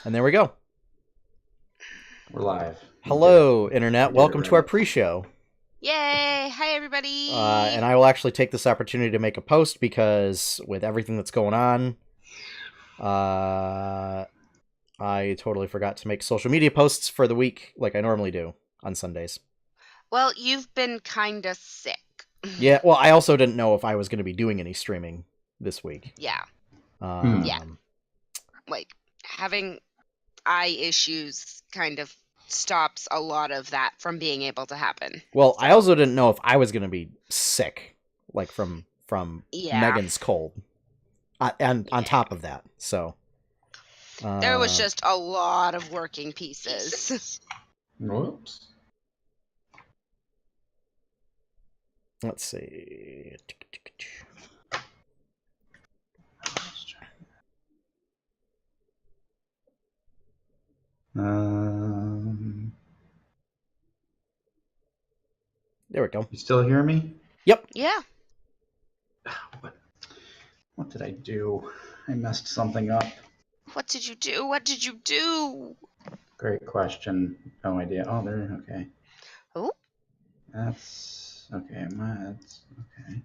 And there we go. We're live. Hello, Internet. Welcome to our pre-show. Yay! Hi, everybody! And I will actually take this opportunity to make a post because with everything that's going on, I totally forgot to make social media posts for the week like I normally do on Sundays. Well, you've been kinda sick. Yeah, well, I also didn't know if I was going to be doing any streaming this week. Yeah. Yeah. Like, having eye issues kind of stops a lot of that from being able to happen. Well, I also didn't know if I was going to be sick, like from Yeah. Megan's cold. And on top of that, so... there was just a lot of working pieces. Whoops. Let's see. There we go. You still hear me? Yep. Yeah. What did I do? I messed something up. What did you do? What did you do? Great question. No idea. Oh, there. Okay. Oh? That's okay. That's okay.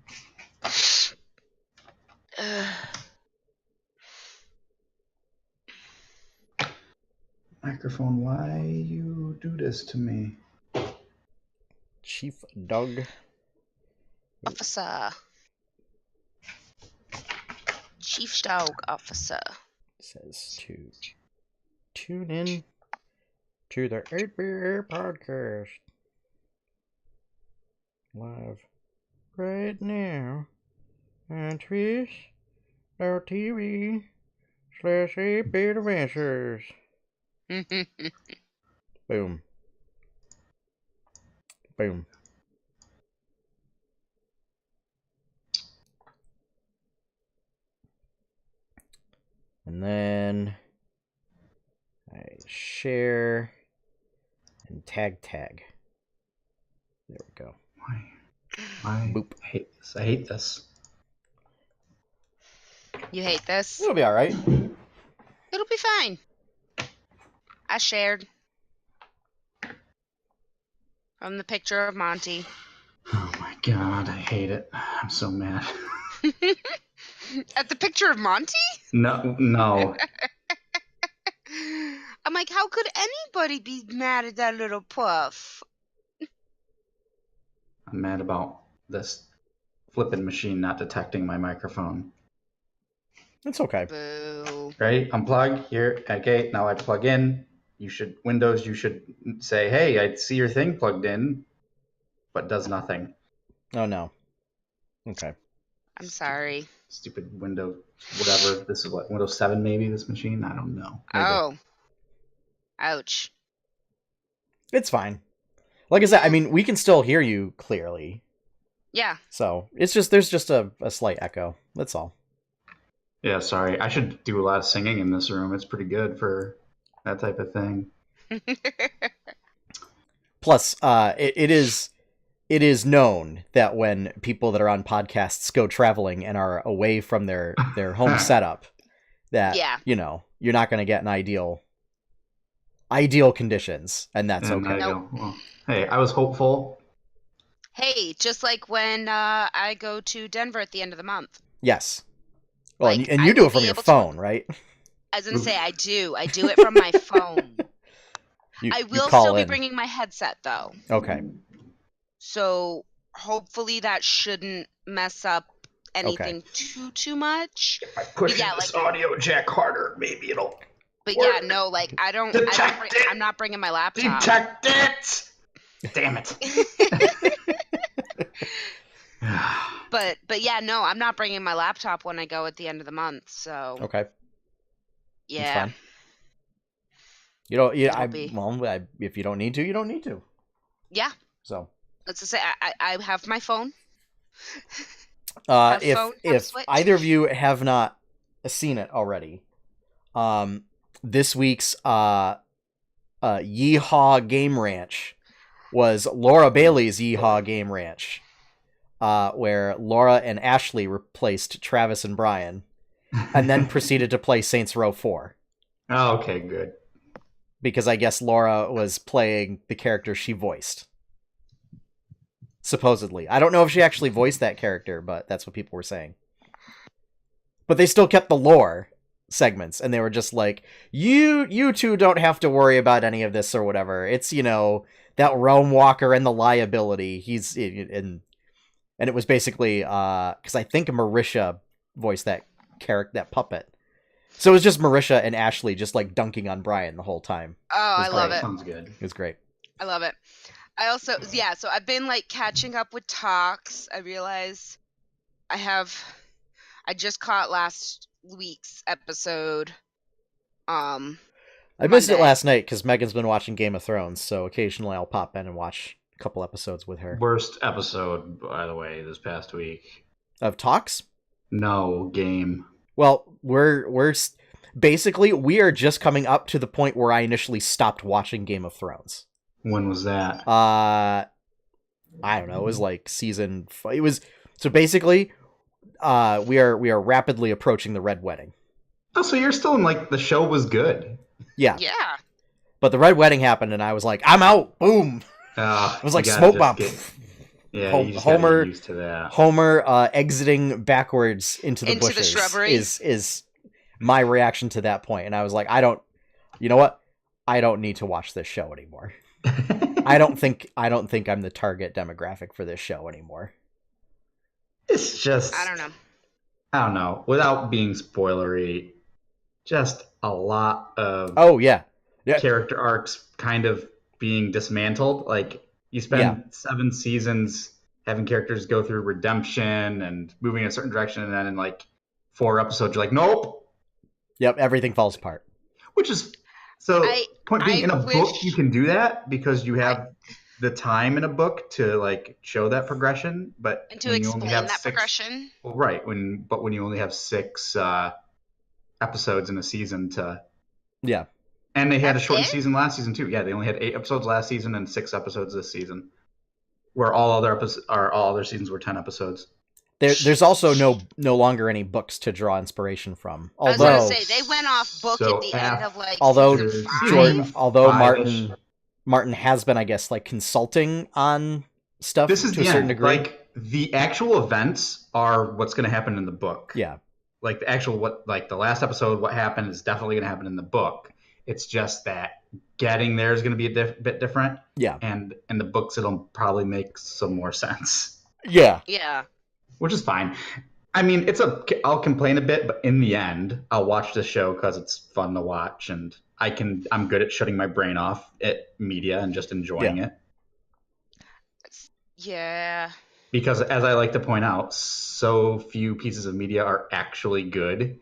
Microphone, why you do this to me? Chief Doug. Officer. Chief Dog Officer. Says to tune in to the 8BR podcast live right now on twitch.tv/8bit adventures. Boom. Boom. And then I share and tag. There we go. Why? Boop. I hate this. You hate this? It'll be all right. It'll be fine. I shared from the picture of Monty. Oh my god, I hate it. I'm so mad. At the picture of Monty? No. I'm like, how could anybody be mad at that little puff? I'm mad about this flipping machine not detecting my microphone. It's okay. Boo. Right? Unplug here. Okay, now I plug in. You should say, hey, I see your thing plugged in, but does nothing. Oh no. Okay. I'm sorry. Stupid Windows, whatever. This is what, Windows 7 maybe, this machine? I don't know. Maybe. Oh. Ouch. It's fine. Like I said, I mean, we can still hear you clearly. Yeah. So there's just a slight echo. That's all. Yeah, sorry. I should do a lot of singing in this room. It's pretty good for that type of thing. Plus, it is known that when people that are on podcasts go traveling and are away from their home setup, that you're not going to get an ideal conditions, and that's okay. Nope. Well, hey, I was hopeful. Hey, just like when I go to Denver at the end of the month. Yes. Well, Like, and you do it from your phone, right? I was going to say, I do. I do it from my phone. I will still be bringing my headset, though. Okay. So hopefully that shouldn't mess up anything too much. If I push this audio jack harder, maybe it'll But work. yeah, no, like I'm not bringing my laptop. Detect it! Damn it. But yeah, no, I'm not bringing my laptop when I go at the end of the month. So Okay. yeah, that's fine. You know, yeah. If you don't need to, you don't need to. Yeah. So let's just say I have my phone. If either of you have not seen it already, this week's Yeehaw Game Ranch was Laura Bailey's Yeehaw Game Ranch, where Laura and Ashley replaced Travis and Brian, and then proceeded to play Saints Row 4. Oh, okay, good. Because I guess Laura was playing the character she voiced. Supposedly. I don't know if she actually voiced that character, but that's what people were saying. But they still kept the lore segments, and they were just like, you two don't have to worry about any of this or whatever. It's, that Realm Walker and the liability. And it was basically, because I think Marisha voiced that character, that puppet. So it was just Marisha and Ashley just like dunking on Brian the whole time. Oh, I love it. Sounds good. It was great. I love it. I also, so I've been like catching up with talks. I realized I just caught last week's episode. I missed it last night because Megan's been watching Game of Thrones, so occasionally I'll pop in and watch a couple episodes with her. Worst episode, by the way, this past week. Of talks? No, game. Well, we're basically, we are just coming up to the point where I initially stopped watching Game of Thrones. When was that? I don't know. It was like season. It was so basically, we are rapidly approaching the Red Wedding. Oh, so you're still in like the show was good. Yeah. Yeah. But the Red Wedding happened, and I was like, I'm out. Boom. It was like smoke bomb. Yeah, you just Homer get used to that. Homer exiting backwards into the bushes the shrubbery is my reaction to that point, and I was like, you know what? I don't need to watch this show anymore. I don't think I'm the target demographic for this show anymore. It's just I don't know. Without being spoilery, just a lot of character arcs kind of being dismantled. Like you spend 7 seasons having characters go through redemption and moving in a certain direction, and then in like 4 episodes you're like, nope. Yep, everything falls apart. Which is point being, in a book you can do that because you have the time in a book to like show that progression, but and to explain that progression. Well, right. When you only have 6 episodes in a season to and they had a shortened season last season too. Yeah, they only had 8 episodes last season and 6 episodes this season, where all other seasons were 10 episodes. There's also no longer any books to draw inspiration from. Although, I was gonna say they went off book at the end of like Martin has been, I guess, like consulting on stuff this is to a certain degree. Like the actual events are what's going to happen in the book. Yeah. Like the actual the last episode, what happened is definitely going to happen in the book. It's just that getting there is going to be a bit different. Yeah. And in the books, it'll probably make some more sense. Yeah. Yeah. Which is fine. I mean, I'll complain a bit, but in the end, I'll watch the show because it's fun to watch, and I'm good at shutting my brain off at media and just enjoying it. Yeah. Because as I like to point out, so few pieces of media are actually good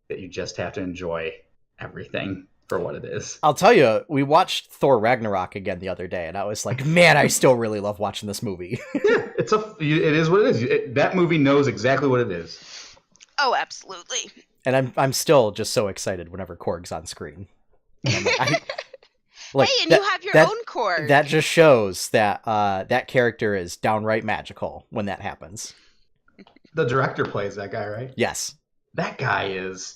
that you just have to enjoy everything for what it is. I'll tell you, we watched Thor Ragnarok again the other day, and I was like, man, I still really love watching this movie. Yeah, it is what it is. That movie knows exactly what it is. Oh, absolutely. And I'm still just so excited whenever Korg's on screen. And I'm like, hey, and you have your own Korg. That just shows that that character is downright magical when that happens. The director plays that guy, right? Yes. That guy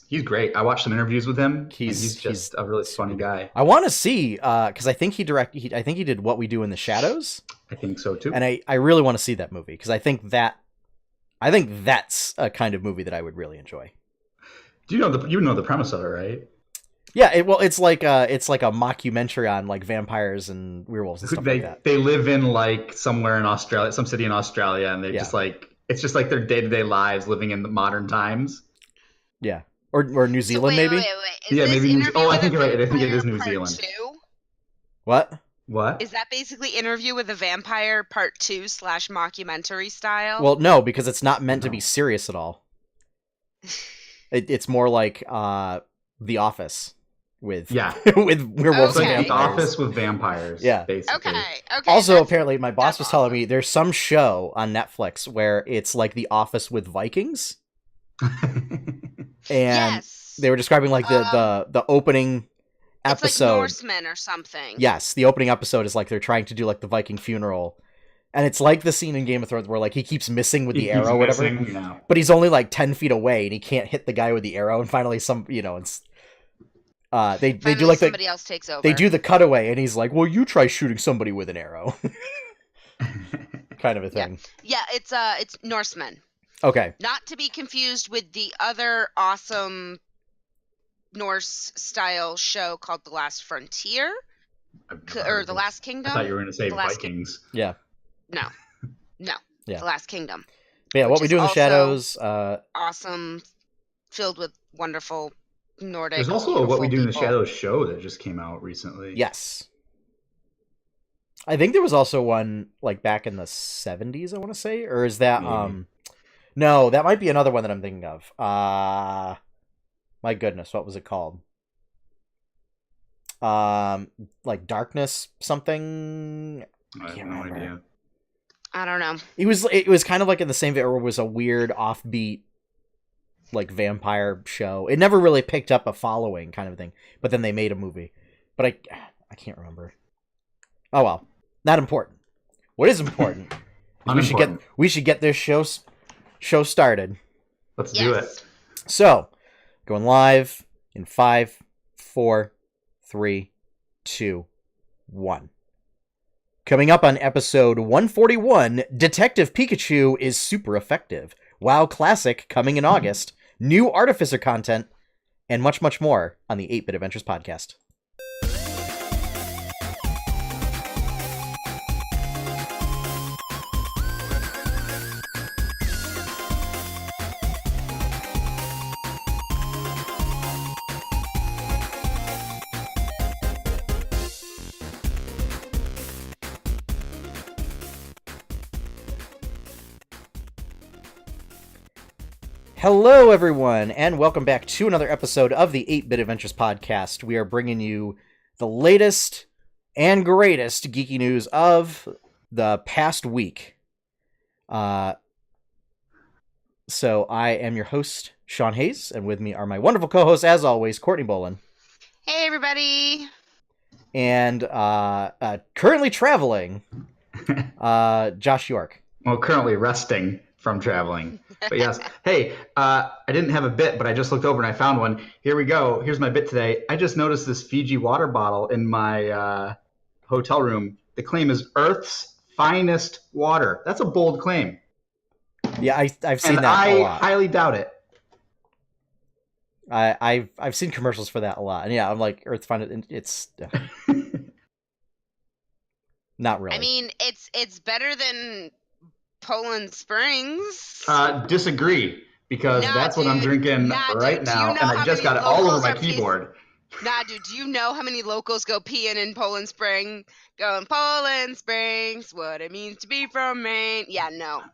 he's great. I watched some interviews with him. He's just a really funny guy. I want to see, because I think he did What We Do in the Shadows. I think so too. And I really want to see that movie because I think that's a kind of movie that I would really enjoy. Do you know the premise of it, right? Yeah, it's like a mockumentary on like vampires and werewolves and stuff like that. They live in like somewhere in Australia, some city in Australia, and they're just like it's just like their day-to-day lives living in the modern times. Yeah, or New Zealand maybe. Wait. Maybe. I think you're right. I think it is New Zealand. 2? What? Is that basically Interview with a Vampire Part 2 / mockumentary style? Well, no, because it's not meant to be serious at all. It's more like The Office with with werewolves and vampires. The Office with vampires. Yeah, basically. Okay. Also, apparently, my boss was telling me there's some show on Netflix where it's like The Office with Vikings. And they were describing like the opening episode. It's like Norsemen or something. Yes, the opening episode is like they're trying to do like the Viking funeral, and it's like the scene in Game of Thrones where like he keeps missing with the arrow or whatever. But he's only like 10 feet away and he can't hit the guy with the arrow, and finally it's They do like somebody else takes over. They do the cutaway, and he's like, "Well, you try shooting somebody with an arrow," kind of a thing. Yeah, it's Norsemen. Okay. Not to be confused with the other awesome Norse style show called The Last Frontier, or The Last Kingdom. I thought you were going to say Vikings. Yeah. No. Yeah. The Last Kingdom. But yeah, What We Do in the Shadows. Awesome, filled with wonderful Nordic. There's also a What We Do in the Shadows show that just came out recently. Yes. I think there was also one like back in the 70s, I want to say, or is that Maybe. No, that might be another one that I'm thinking of. My goodness, what was it called? Like Darkness something. I have no idea. I don't know. It was kind of like in the same vein, where it was a weird offbeat like vampire show. It never really picked up a following kind of thing, but then they made a movie. But I can't remember. Oh well, not important. What is important? we should get this show started. Let's do it. So, going live in 5, 4, 3, 2, 1. Coming up on episode 141, Detective Pikachu is super effective. WoW Classic coming in August. New Artificer content, and much, much more on the 8-Bit Adventures podcast. Hello, everyone, and welcome back to another episode of the 8-Bit Adventures podcast. We are bringing you the latest and greatest geeky news of the past week. So I am your host, Sean Hayes, and with me are my wonderful co-hosts, as always, Courtney Bolin. Hey, everybody! And currently traveling, Josh York. Well, currently resting from traveling. But yes. Hey, I didn't have a bit, but I just looked over and I found one. Here we go. Here's my bit today. I just noticed this Fiji water bottle in my hotel room. The claim is Earth's finest water. That's a bold claim. Yeah, I've seen that a lot. I highly doubt it. I've seen commercials for that a lot. And yeah, I'm like, Earth's finest. It's not really. I mean, it's better than Poland Springs. Disagree, because that's what I'm drinking right now, and I just got it all over my keyboard. Dude, do you know how many locals go peeing in Poland Spring? Going, Poland Springs, what it means to be from Maine. Yeah, no,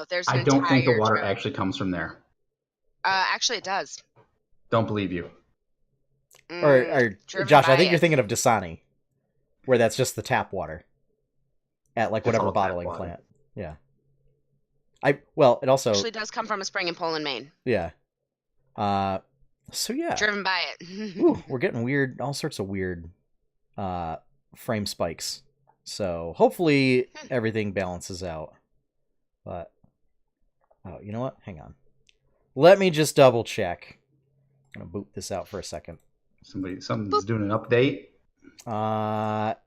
there's an I don't think the water trip. actually comes from there. Actually, it does. Don't believe you. Or Josh, I think you're thinking of Dasani, where that's just the tap water at like whatever bottling plant. Yeah. It also actually does come from a spring in Poland, Maine. Yeah. So yeah. Driven by it. Ooh, we're getting all sorts of weird frame spikes. So hopefully everything balances out. But you know what? Hang on. Let me just double check. I'm gonna boot this out for a second. Something's doing an update.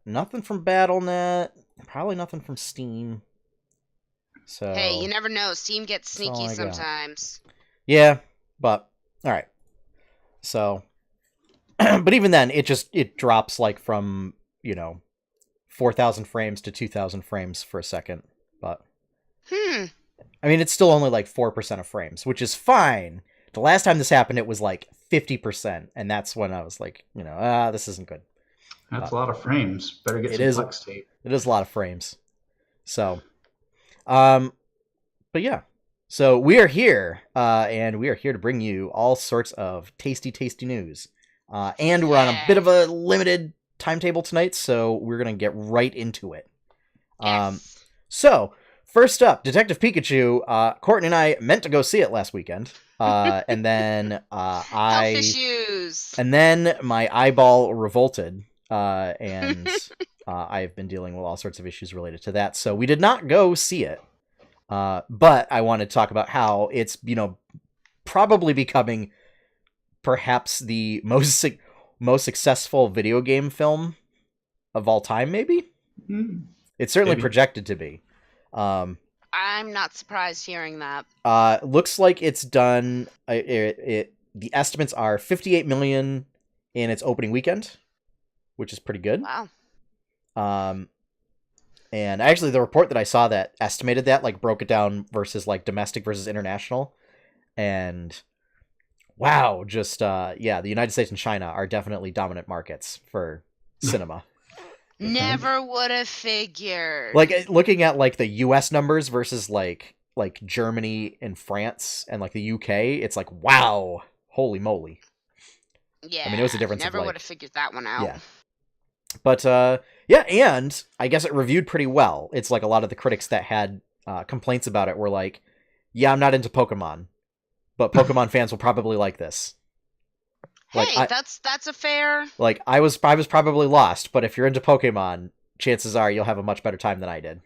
Nothing from BattleNet. Probably nothing from Steam. So, hey, you never know. Steam gets sneaky sometimes. Yeah, but all right. So, but even then, it drops like from 4,000 frames to 2,000 frames for a second. But I mean, it's still only like 4% of frames, which is fine. The last time this happened, it was like 50%, and that's when I was like, this isn't good. That's a lot of frames. Better get some flex tape. It is a lot of frames. So. But yeah, so we are here, and we are here to bring you all sorts of tasty news. And we're on a bit of a limited timetable tonight, so we're going to get right into it. Yes. So, first up, Detective Pikachu. Courtney and I meant to go see it last weekend. And then, Health issues. And then my eyeball revolted, and I've been dealing with all sorts of issues related to that. So we did not go see it. But I want to talk about how it's, probably becoming perhaps the most successful video game film of all time, maybe? It's certainly projected to be. I'm not surprised hearing that. Looks like it's done... the estimates are $58 million in its opening weekend, which is pretty good. Wow. And actually, the report that I saw that estimated that, like, broke it down versus, like, domestic versus international. And, wow, just, the United States and China are definitely dominant markets for cinema. Never would have figured. Like, looking at, like, the U.S. numbers versus, like Germany and France and, like, the UK, it's like, wow, holy moly. Yeah. I mean, it was a difference never of, like... would have figured that one out. Yeah. But, and I guess it reviewed pretty well. It's like a lot of the critics that had complaints about it were like, yeah, I'm not into Pokemon, but Pokemon fans will probably like this. Hey, like, that's a fair... Like, I was probably lost, but if you're into Pokemon, chances are you'll have a much better time than I did.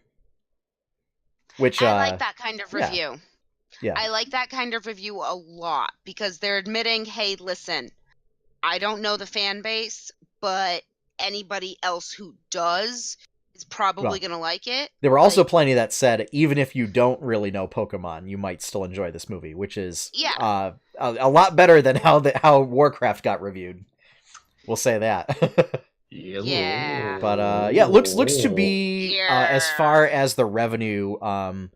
Which, I like that kind of review. Yeah. I like that kind of review a lot, because they're admitting, hey, listen, I don't know the fan base, but anybody else who does is probably going to like it. There were also plenty that said, even if you don't really know Pokemon, you might still enjoy this movie, which is a lot better than how Warcraft got reviewed. We'll say that. Yeah. But looks to be as far as the revenue, kind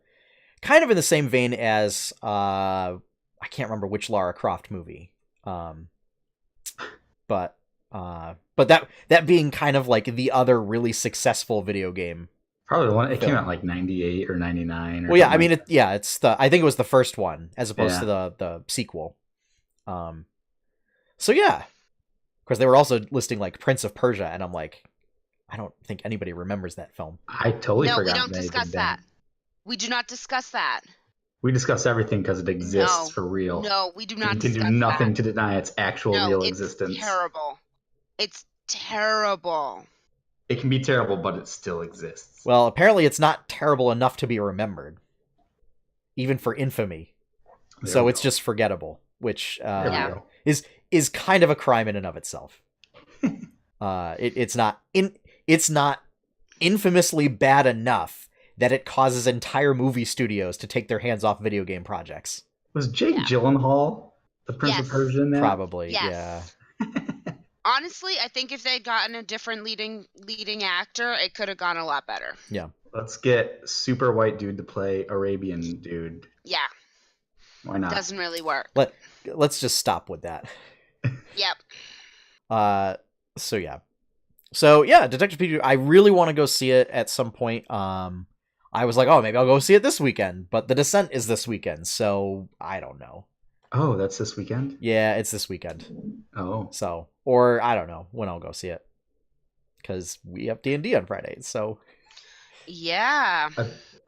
of in the same vein as I can't remember which Lara Croft movie, but that being kind of like the other really successful video game. Probably the one. It came out like 98 or 99. Well, yeah, I mean, it's I think it was the first one as opposed to the sequel. So yeah, of course they were also listing like Prince of Persia, and I'm like, I don't think anybody remembers that film. I totally forgot. No, we don't discuss that. We do not discuss that. We discuss everything because it exists for real. No, we do not discuss that. You can do nothing to deny its actual real existence. It's terrible. It's terrible. It can be terrible, but it still exists. Well, apparently it's not terrible enough to be remembered. Even for infamy. So it's just forgettable, which is kind of a crime in and of itself. It's not infamously bad enough that it causes entire movie studios to take their hands off video game projects. Was Jake Gyllenhaal the Prince of Persia in that? Probably, yeah. Honestly, I think if they'd gotten a different leading actor, it could have gone a lot better. Yeah. Let's get super white dude to play Arabian dude. Yeah. Why not? Doesn't really work. Let's just stop with that. Yep. So yeah, Detective Pikachu, I really want to go see it at some point. I was like, oh, maybe I'll go see it this weekend, but The Descent is this weekend, so I don't know. Oh, that's this weekend? Yeah, it's this weekend. Oh. So, or I don't know when I'll go see it. Because we have D&D on Fridays, so... Yeah.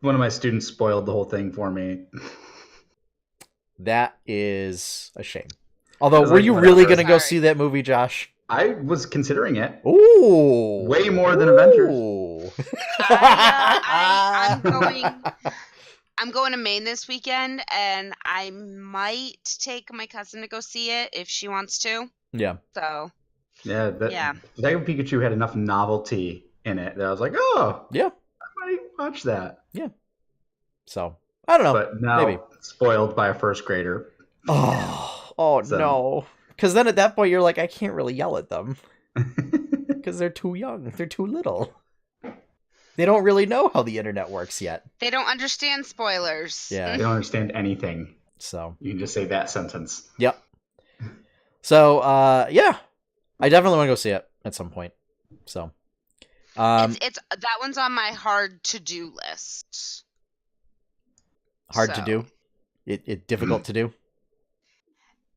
One of my students spoiled the whole thing for me. That is a shame. Although, were you really going to go see that movie, Josh? I was considering it. Ooh. Way more than Avengers. I'm going to Maine this weekend, and I might take my cousin to go see it if she wants to. Yeah. So. Yeah. Detective Pikachu had enough novelty in it that I was like, oh. Yeah. I might watch that. Yeah. So, I don't know. But now, maybe. Spoiled by a first grader. No. Because then at that point, you're like, I can't really yell at them. Because they're too young. They're too little. They don't really know how the internet works yet. They don't understand spoilers. Yeah. They don't understand anything. So. You can just say that sentence. Yep. So, yeah. I definitely want to go see it at some point. So. It's that one's on my hard to-do list. Hard to do? It difficult to do?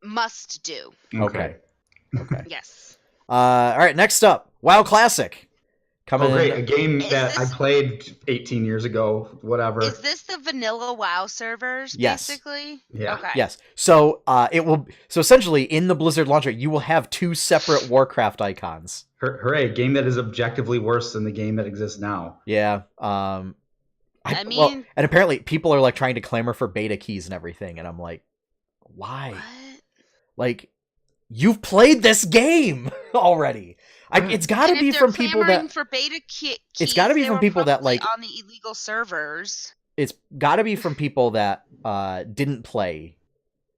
Must do. Okay. Yes. All right, next up, WoW Classic. Great. A game that I played 18 years ago, whatever. Is this the vanilla WoW servers, basically? Yeah. Okay. Yes. So so essentially in the Blizzard launcher, you will have two separate Warcraft icons. Hooray, game that is objectively worse than the game that exists now. Yeah. And apparently people are like trying to clamor for beta keys and everything, and I'm like, why? What? Like, you've played this game. already. It's got to be from people that for beta keys, it's got to be from people that like on the illegal servers. It's got to be from people that didn't play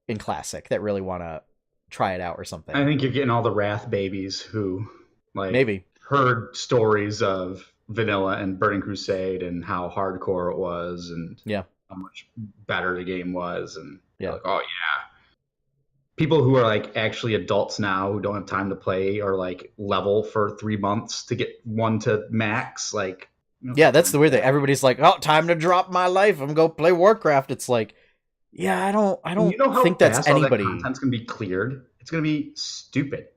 in Classic that really want to try it out or something. I think you're getting all the Wrath babies who like maybe heard stories of Vanilla and Burning Crusade and how hardcore it was and how much better the game was, and like, oh yeah. People who are like actually adults now who don't have time to play or like level for 3 months to get 1 to max, like that's the weird thing. Everybody's like, oh, time to drop my life. I'm gonna go play Warcraft. It's like, I don't think that's anybody. All that content's gonna be cleared. It's gonna be stupid.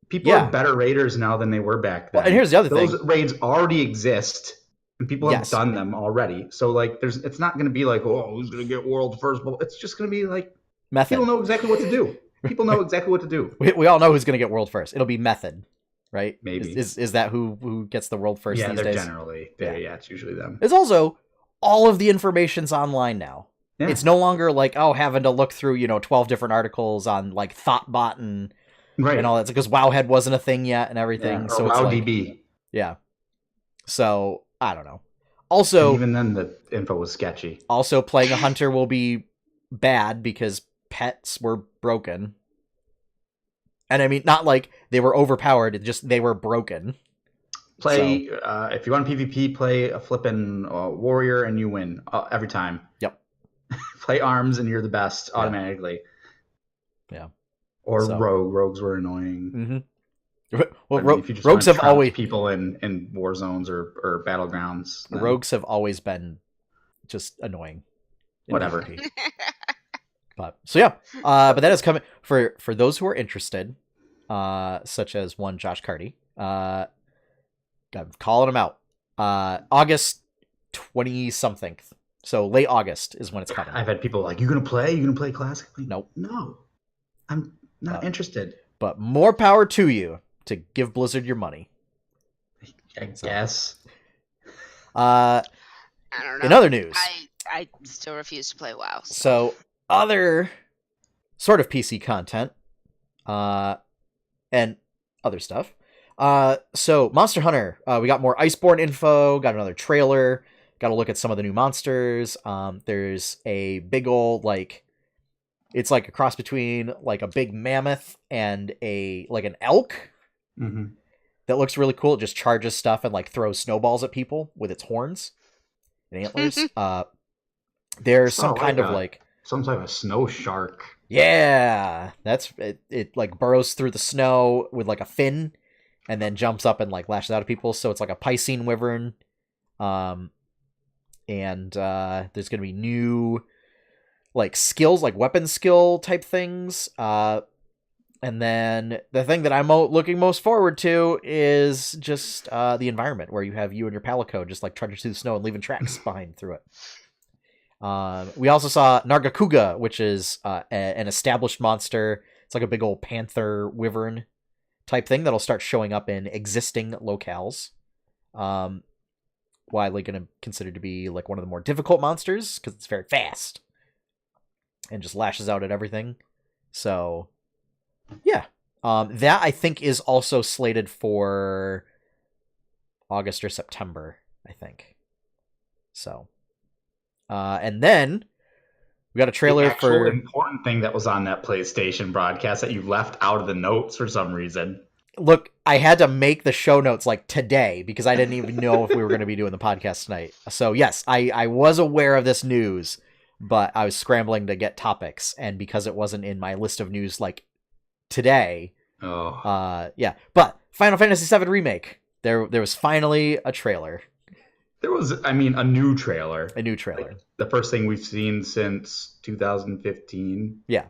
People are better raiders now than they were back then. Well, and here's the other thing: those raids already exist, and people have done them already. So like, it's not gonna be like, oh, who's gonna get world first? But it's just gonna be like method. People know exactly what to do. People know exactly what to do. We all know who's gonna get world first. It'll be method. Right? Maybe. Is that who gets the world first these days? Generally. It's usually them. It's also all of the information's online now. Yeah. It's no longer like, having to look through, 12 different articles on like Thoughtbot and all that, because Wowhead wasn't a thing yet and everything. So it's WowDB. Like, yeah. So I don't know. Also, and even then the info was sketchy. Also, playing a hunter will be bad because pets were broken. And I mean, not like they were overpowered, just they were broken. If you want PvP, play a flippin' warrior and you win every time. Yep. Play arms and you're the best automatically. Yeah. Or rogue. Rogues were annoying. Mm-hmm. Well, rogues have always people in war zones or battlegrounds. Rogues have always been just annoying. Whatever. But but that is coming for those who are interested, such as one Josh Carty. I'm calling him out. August 20-something. So late August is when it's coming. I've had people like, you gonna play Classic? Like, nope. No, I'm not interested. But more power to you to give Blizzard your money. I guess. I don't know. In other news, I still refuse to play WoW. So other sort of PC content, and other stuff. So Monster Hunter, we got more Iceborne info, got another trailer, got to look at some of the new monsters. There's a big old, like, it's like a cross between like a big mammoth and an elk. Mm-hmm. That looks really cool. It just charges stuff and like throws snowballs at people with its horns and antlers. There's some kind of some type of snow shark. Yeah, that's it. It like burrows through the snow with like a fin, and then jumps up and like lashes out at people. So it's like a Piscine wyvern. And there's gonna be new like skills, like weapon skill type things. And then the thing that I'm looking most forward to is just the environment where you have you and your Palico just like trudging through the snow and leaving tracks behind through it. We also saw Nargacuga, which is an established monster. It's like a big old panther wyvern type thing that'll start showing up in existing locales. Widely going to consider to be like one of the more difficult monsters because it's very fast and just lashes out at everything. So, yeah. That I think is also slated for August or September, I think. So. And then we got a trailer for important thing that was on that PlayStation broadcast that you left out of the notes for some reason. Look, I had to make the show notes like today because I didn't even know if we were going to be doing the podcast tonight. So yes, I was aware of this news, but I was scrambling to get topics, and because it wasn't in my list of news like today. Yeah. But Final Fantasy VII Remake. There was finally a trailer. There was, a new trailer. A new trailer. Like the first thing we've seen since 2015. Yeah.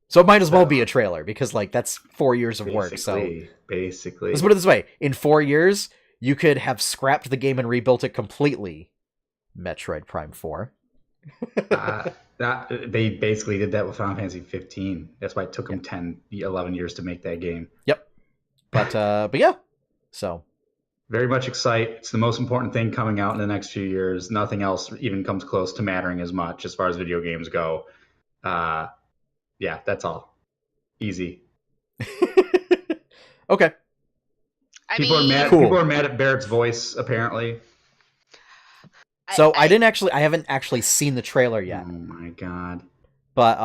So it might as well be a trailer because, like, that's 4 years of work. So basically. Let's put it this way. In 4 years, you could have scrapped the game and rebuilt it completely. Metroid Prime 4. They basically did that with Final Fantasy 15. That's why it took them 10, 11 years to make that game. Yep. But yeah. So... very much excited. It's the most important thing coming out in the next few years. Nothing else even comes close to mattering as much as far as video games go. Yeah, that's all. Easy. Okay. People are mad at Barrett's voice, apparently. So I haven't actually seen the trailer yet. Oh my god. But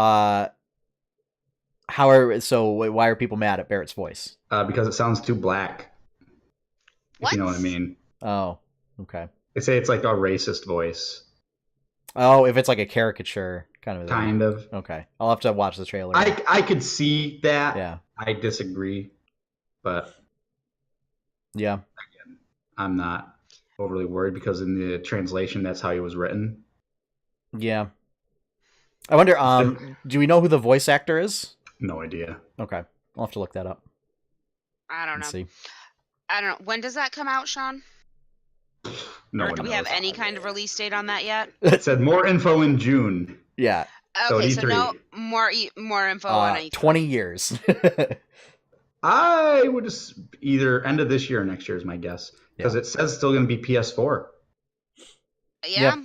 why are people mad at Barrett's voice? Because it sounds too black. What? If you know what I mean. Oh, okay. They say it's like a racist voice. Oh, if it's like a caricature kind of. Kind of. Okay, I'll have to watch the trailer. I could see that. Yeah. I disagree, but yeah, again, I'm not overly worried because in the translation, that's how he was written. Yeah. I wonder. Do we know who the voice actor is? No idea. Okay, I'll have to look that up. I don't know. See. I don't know. When does that come out, Sean? No. Or do we have any kind of release date on that yet? It said more info in June. Yeah. Okay, so no more info on E3. 20 years. I would either end of this year or next year is my guess. Because it says still going to be PS4. Yeah.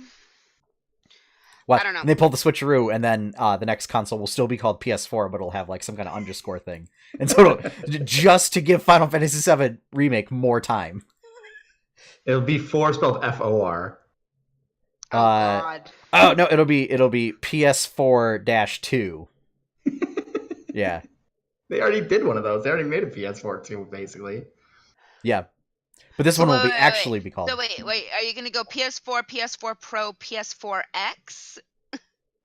What? I don't know. And they pull the switcheroo, and then the next console will still be called PS4, but it'll have like some kind of underscore thing. And so just to give Final Fantasy VII Remake more time. It'll be 4 spelled F-O-R. Oh, God. Oh, no, it'll be PS4-2. Yeah. They already did one of those. They already made a PS4 too, basically. Yeah. But this one will be called. So wait. Are you going to go PS4, PS4 Pro, PS4X?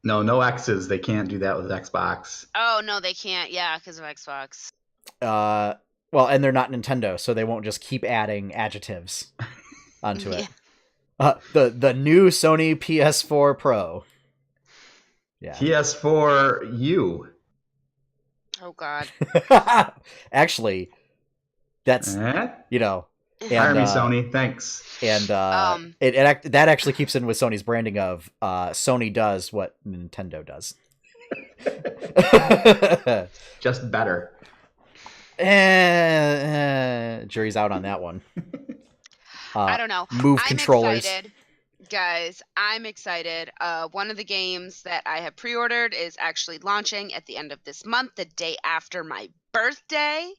No X's. They can't do that with Xbox. Oh, no, they can't. Yeah, because of Xbox. Well, and they're not Nintendo, so they won't just keep adding adjectives onto it. The new Sony PS4 Pro. Yeah. PS4U. Oh, God. Actually, that's, you know. Hire me, Sony. Thanks. And that actually keeps in with Sony's branding of Sony does what Nintendo does. Just better. Jury's out on that one. I don't know. Move controllers. Excited. Guys, I'm excited. One of the games that I have pre-ordered is actually launching at the end of this month, the day after my birthday.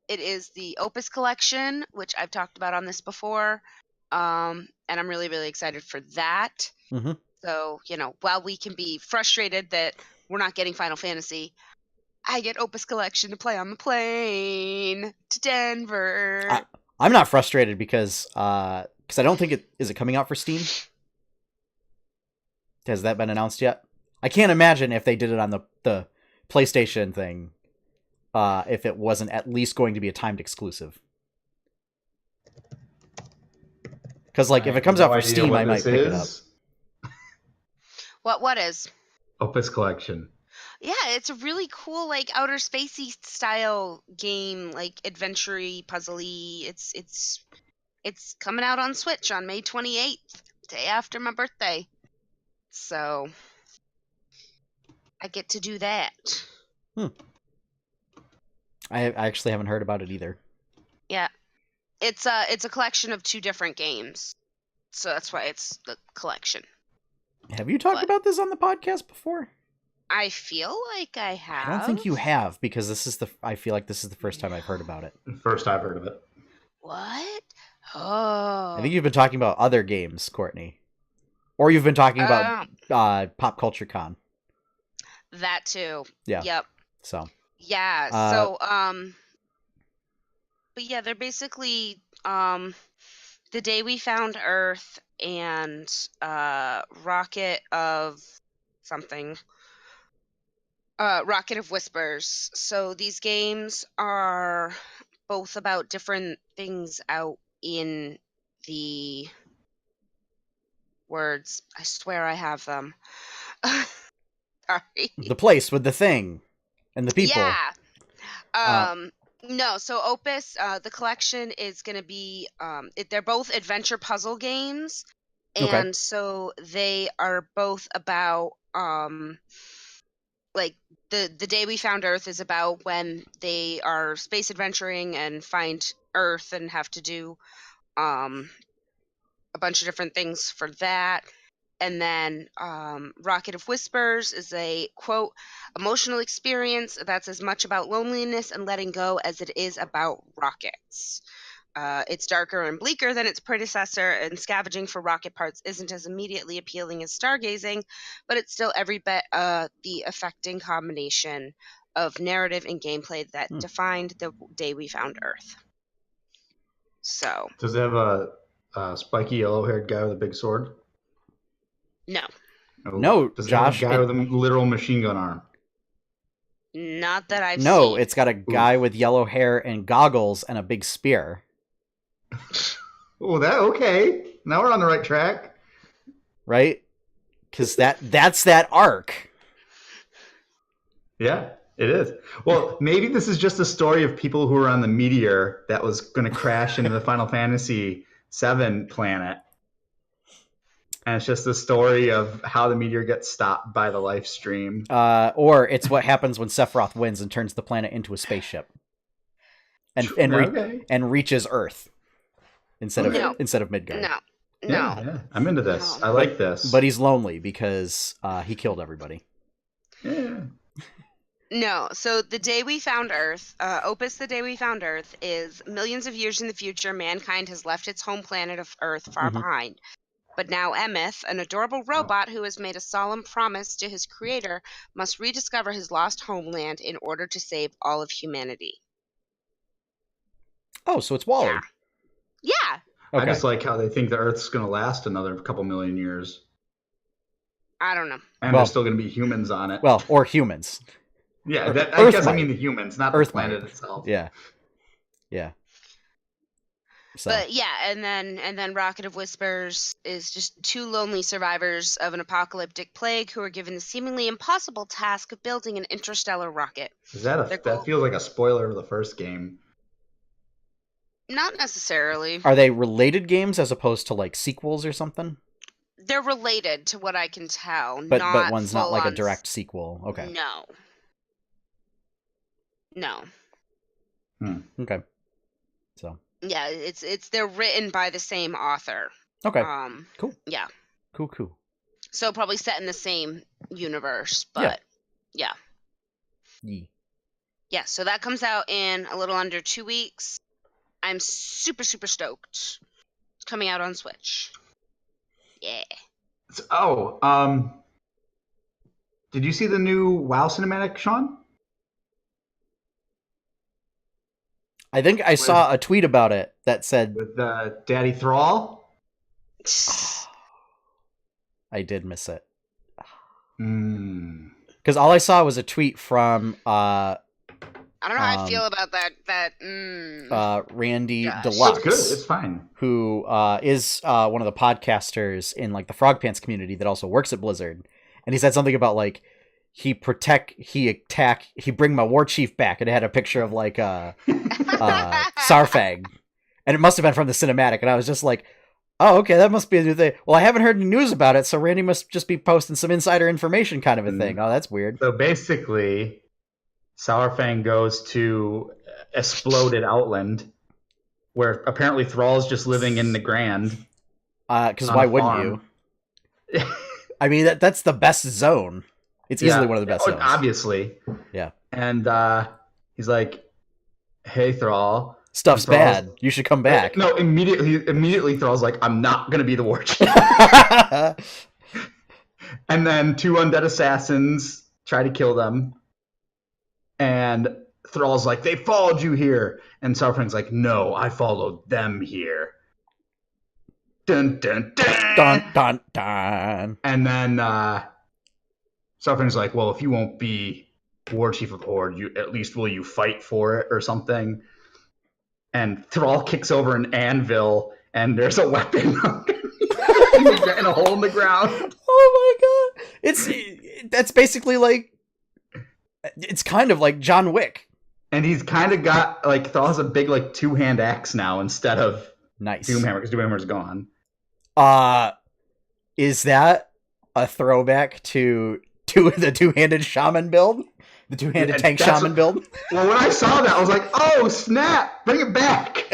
It is the Opus Collection, which I've talked about on this before, and I'm really, really excited for that. Mm-hmm. So, while we can be frustrated that we're not getting Final Fantasy, I get Opus Collection to play on the plane to Denver. I'm not frustrated because I don't think is it coming out for Steam? Has that been announced yet? I can't imagine if they did it on the PlayStation thing, if it wasn't at least going to be a timed exclusive. Because if it comes out for Steam, I might pick it up. What is? Opus Collection. Yeah, it's a really cool, outer spacey style game, adventure-y, puzzle-y. It's coming out on Switch on May 28th, day after my birthday. So I get to do that. I actually haven't heard about it either. Yeah, it's a collection of 2 different games, so that's why it's the collection. Have you talked about this on the podcast before? I feel like I have. I don't think you have, because I feel like this is the first time I've heard about it. First I've heard of it. What? Oh. I think you've been talking about other games, Courtney. Or you've been talking about Pop Culture Con. That too. Yeah. Yep. So. Yeah, but yeah, they're basically, The Day We Found Earth and, Rocket of something. Rocket of Whispers. So these games are both about different things out in the words. I swear I have them. Sorry. The place with the thing and the people. Yeah. No, so Opus, the collection is going to be, they're both adventure puzzle games. And so they are both about, the Day We Found Earth is about when they are space adventuring and find Earth and have to do a bunch of different things for that. And then Rocket of Whispers is a, quote, emotional experience that's as much about loneliness and letting go as it is about rockets. It's darker and bleaker than its predecessor, and scavenging for rocket parts isn't as immediately appealing as stargazing, but it's still every bit the affecting combination of narrative and gameplay that defined the day we found Earth. So. Does it have a spiky yellow-haired guy with a big sword? No. Oh. No, Does Josh. It have a guy with a literal machine gun arm? Not that I've seen. No, it's got a guy with yellow hair and goggles and a big spear. Oh, okay. Now we're on the right track. Right? Because that's that arc. Yeah, it is. Well, maybe this is just a story of people who were on the meteor that was going to crash into the Final Fantasy VII planet. And it's just the story of how the meteor gets stopped by the life stream. Or it's what happens when Sephiroth wins and turns the planet into a spaceship. And reaches Earth. Instead of Midgard. No. Yeah, I'm into this. No. I like this. But he's lonely because he killed everybody. Yeah. No. So the day we found Earth, Opus The Day We Found Earth, is millions of years in the future, mankind has left its home planet of Earth far behind. But now Emeth, an adorable robot who has made a solemn promise to his creator, must rediscover his lost homeland in order to save all of humanity. Oh, so it's Wall-E. Yeah. Okay. I just like how they think the Earth's going to last another couple million years. I don't know. And there's still going to be humans on it. Well, or humans. Yeah, I guess I mean the humans, not the planet itself. Yeah. So. But yeah, and then Rocket of Whispers is just two lonely survivors of an apocalyptic plague who are given the seemingly impossible task of building an interstellar rocket. That feels like a spoiler of the first game. Not necessarily. Are they related games as opposed to like sequels or something? They're related to what I can tell. But one's not like a direct sequel. Okay. No. Okay. So. Yeah, they're written by the same author. Okay. Cool. Yeah. Cool. So probably set in the same universe, but yeah. Yeah, so that comes out in a little under 2 weeks. I'm super, super stoked. It's coming out on Switch. Yeah. Did you see the new WoW cinematic, Sean? I think I saw a tweet about it that said... With Daddy Thrall? I did miss it. Because all I saw was a tweet from... I don't know how I feel about that. Randy Gosh. Deluxe. It's good. It's fine. Who is one of the podcasters in like the Frog Pants community that also works at Blizzard. And he said something about like he bring my war chief back, and it had a picture of like Sarfang. And it must have been from the cinematic, and I was just like, oh, okay, that must be a new thing. Well, I haven't heard any news about it, so Randy must just be posting some insider information kind of a thing. Oh, that's weird. So basically, Sourfang goes to exploded Outland, where apparently Thrall's just living in the Grand. Because why wouldn't you? I mean, that's the best zone. It's easily one of the best zones. Obviously. Yeah. And he's like, hey, Thrall. Stuff's bad. You should come back. No, immediately Thrall's like, I'm not going to be the war chief. And then two undead assassins try to kill them. And Thrall's like, they followed you here. And Sourfang's like, no, I followed them here. Dun, dun, dun. Dun, dun, dun. And then Sourfang's like, well, if you won't be war chief of the Horde, at least will you fight for it or something? And Thrall kicks over an anvil, and there's a weapon in a hole in the ground. Oh my god! That's basically like, it's kind of like John Wick. And he's kind of got like Thrall has a big like 2-hand axe now instead of Doomhammer, because Doomhammer's gone. Is that a throwback to the two-handed shaman build? The two-handed tank shaman build? Well, when I saw that, I was like, oh, snap! Bring it back!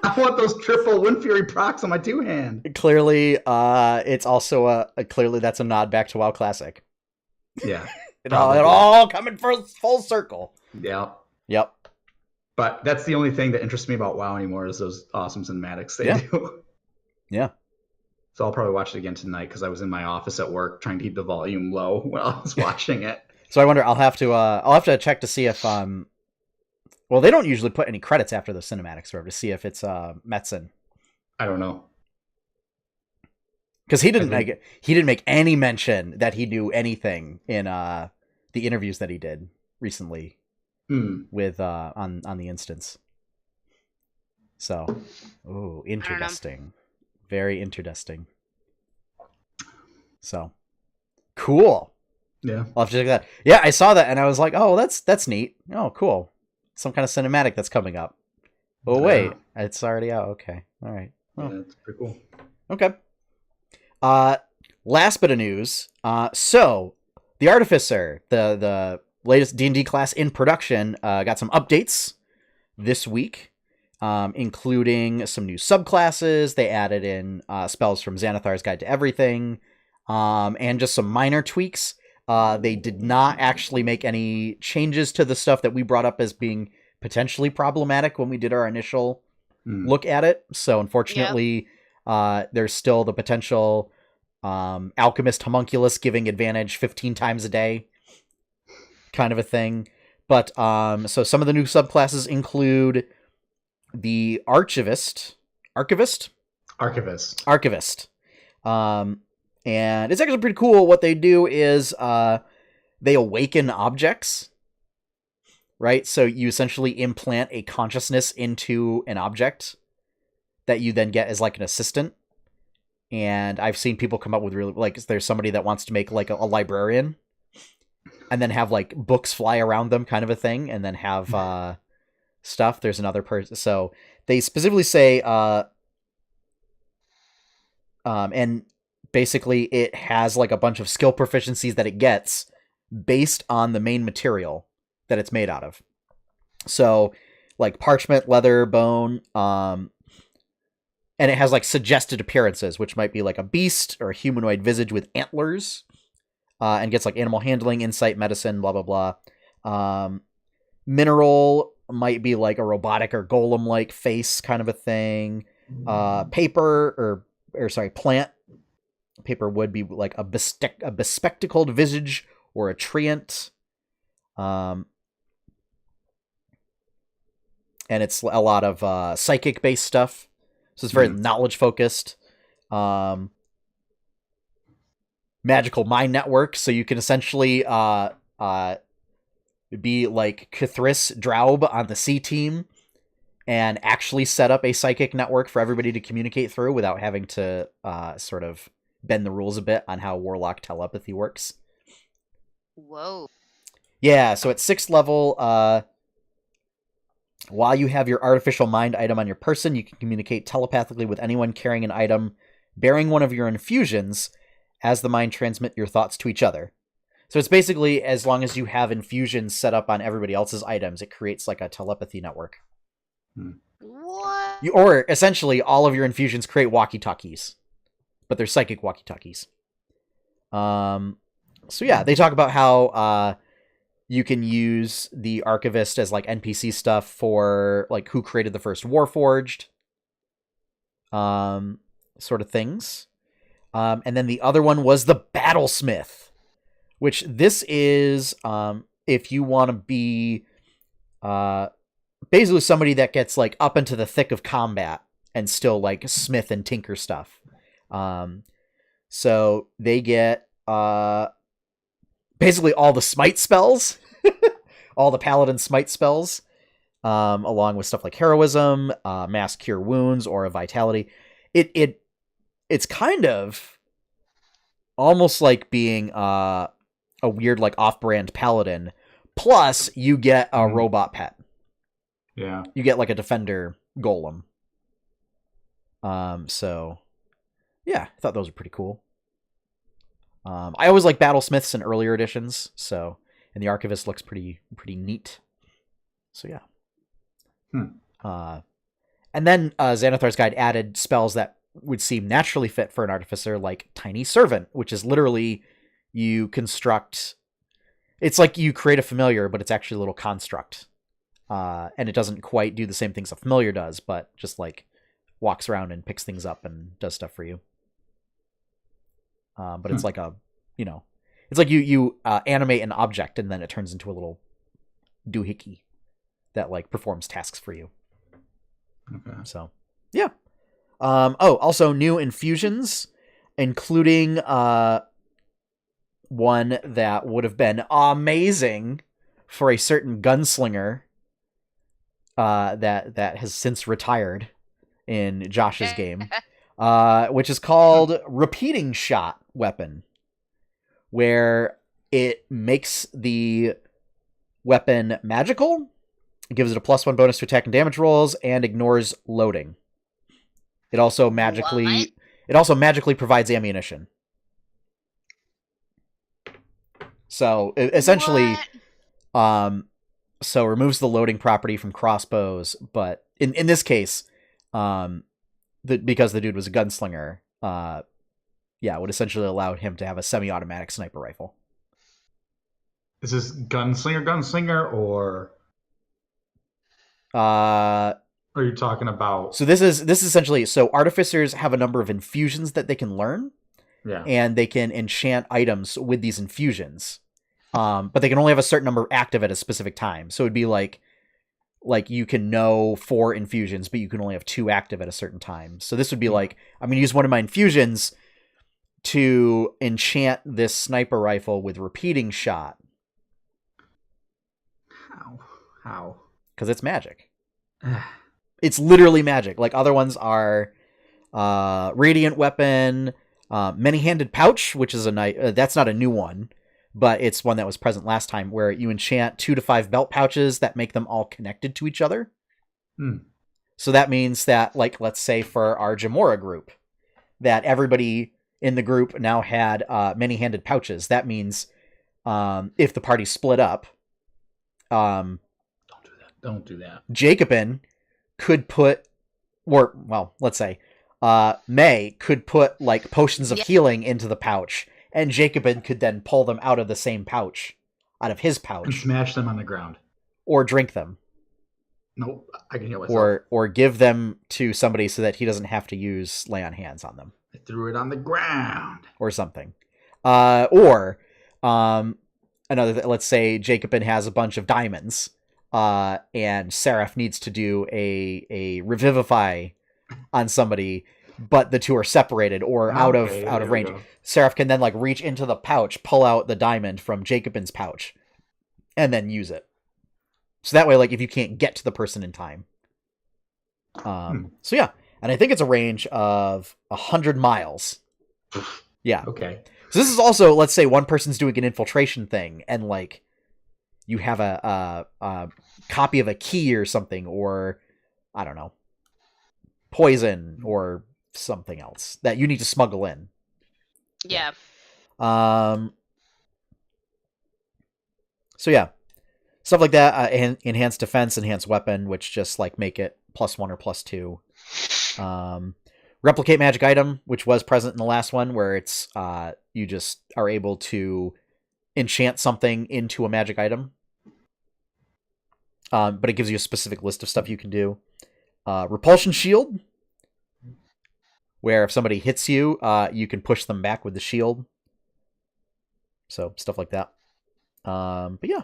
I I want those triple Wind Fury procs on my 2-hand. Clearly, it's also clearly that's a nod back to WoW Classic. Yeah. It all coming full circle. Yep. But that's the only thing that interests me about WoW anymore is those awesome cinematics they do. Yeah. So I'll probably watch it again tonight because I was in my office at work trying to keep the volume low while I was watching it. So I wonder, I'll have to check to see if well, they don't usually put any credits after the cinematics, or to see if it's Metzen. I don't know. Because he didn't make any mention that he knew anything in the interviews that he did recently with on the instance. So, interesting, very interesting. So, cool. Yeah, I'll have to check that. Yeah, I saw that and I was like, oh, that's neat. Oh, cool. Some kind of cinematic that's coming up. Oh wait, it's already out. Okay, all right. Well, yeah, that's pretty cool. Okay. Last bit of news. So the Artificer, the latest D&D class in production, got some updates this week, including some new subclasses. They added in spells from Xanathar's Guide to Everything, and just some minor tweaks. They did not actually make any changes to the stuff that we brought up as being potentially problematic when we did our initial look at it. So unfortunately, there's still the potential alchemist homunculus giving advantage 15 times a day kind of a thing. But so some of the new subclasses include the archivist. And it's actually pretty cool. What they do is they awaken objects, right? So you essentially implant a consciousness into an object that you then get as like an assistant. And I've seen people come up with really, like, there's somebody that wants to make like a librarian and then have like books fly around them kind of a thing, and then have stuff. There's another person. So they specifically say, and basically it has like a bunch of skill proficiencies that it gets based on the main material that it's made out of. So like parchment, leather, bone, and it has like suggested appearances, which might be like a beast or a humanoid visage with antlers, and gets like animal handling, insight, medicine, blah, blah, blah. Mineral might be like a robotic or golem-like face kind of a thing. Paper plant. Paper would be like a bespectacled visage or a treant. And it's a lot of psychic-based stuff. So it's very knowledge-focused. Magical mind network, so you can essentially be like Cthulhu Draub on the C team and actually set up a psychic network for everybody to communicate through without having to sort of bend the rules a bit on how Warlock telepathy works. Whoa. Yeah, so at 6th level, while you have your artificial mind item on your person, you can communicate telepathically with anyone carrying an item bearing one of your infusions as the mind transmit your thoughts to each other. So it's basically, as long as you have infusions set up on everybody else's items, it creates like a telepathy network. What? Or essentially, all of your infusions create walkie-talkies, but they're psychic walkie-talkies. So yeah, they talk about how you can use the Archivist as like NPC stuff for like who created the first Warforged sort of things. And then the other one was the Battlesmith, which this is if you want to be basically somebody that gets like up into the thick of combat and still like smith and tinker stuff. So they get basically all the smite spells, all the paladin smite spells, along with stuff like heroism, mass cure wounds, or a vitality. It's kind of almost like being a weird like off-brand paladin. Plus, you get a robot pet. Yeah, you get like a defender golem. So yeah, I thought those were pretty cool. I always like battlesmiths in earlier editions, so, and the Archivist looks pretty neat. So yeah. And then Xanathar's Guide added spells that would seem naturally fit for an artificer, like Tiny Servant, which is literally you construct... It's like you create a familiar, but it's actually a little construct. And it doesn't quite do the same things a familiar does, but just like walks around and picks things up and does stuff for you. But it's like it's like you animate an object and then it turns into a little doohickey that like performs tasks for you. Okay. So, yeah. Also new infusions, including one that would have been amazing for a certain gunslinger that has since retired in Josh's game, which is called Repeating Shot Weapon, where it makes the weapon magical, gives it a +1 bonus to attack and damage rolls, and ignores loading. It also magically provides ammunition. So essentially, so removes the loading property from crossbows, but in this case, because the dude was a gunslinger, would essentially allow him to have a semi-automatic sniper rifle. Is this gunslinger, or are you talking about? So this is essentially, so artificers have a number of infusions that they can learn, and they can enchant items with these infusions. But they can only have a certain number active at a specific time. So it'd be like you can know 4 infusions, but you can only have 2 active at a certain time. So this would be like, I'm going to use one of my infusions to enchant this sniper rifle with repeating shot. How? Because it's magic. It's literally magic. Like other ones are Radiant Weapon, Many-Handed Pouch, which is that's not a new one, but it's one that was present last time, where you enchant 2 to 5 belt pouches that make them all connected to each other. So that means that, like, let's say for our Jemmora group, that everybody in the group now had many-handed pouches. That means if the party split up, don't do that. Jacobin could put, let's say May could put like potions of healing into the pouch, and Jacobin could then pull them out of the same pouch, out of his pouch, and smash them on the ground, or drink them. Nope, I can heal myself. Or give them to somebody so that he doesn't have to lay on hands on them. I threw it on the ground, or something. Or let's say Jacobin has a bunch of diamonds, and Seraph needs to do a revivify on somebody, but the two are separated or out of range. Seraph can then like reach into the pouch, pull out the diamond from Jacobin's pouch, and then use it. So that way, like, if you can't get to the person in time. So yeah, and I think it's a range of 100 miles. Yeah. Okay. So this is also, let's say one person's doing an infiltration thing, and like you have a copy of a key or something, or I don't know, poison or something else that you need to smuggle in. Yeah. So yeah, stuff like that. Enhanced defense, enhanced weapon, which just like make it +1 or +2. Replicate magic item, which was present in the last one, where it's you just are able to enchant something into a magic item. But it gives you a specific list of stuff you can do. Repulsion shield, where if somebody hits you, you can push them back with the shield. So stuff like that. But yeah.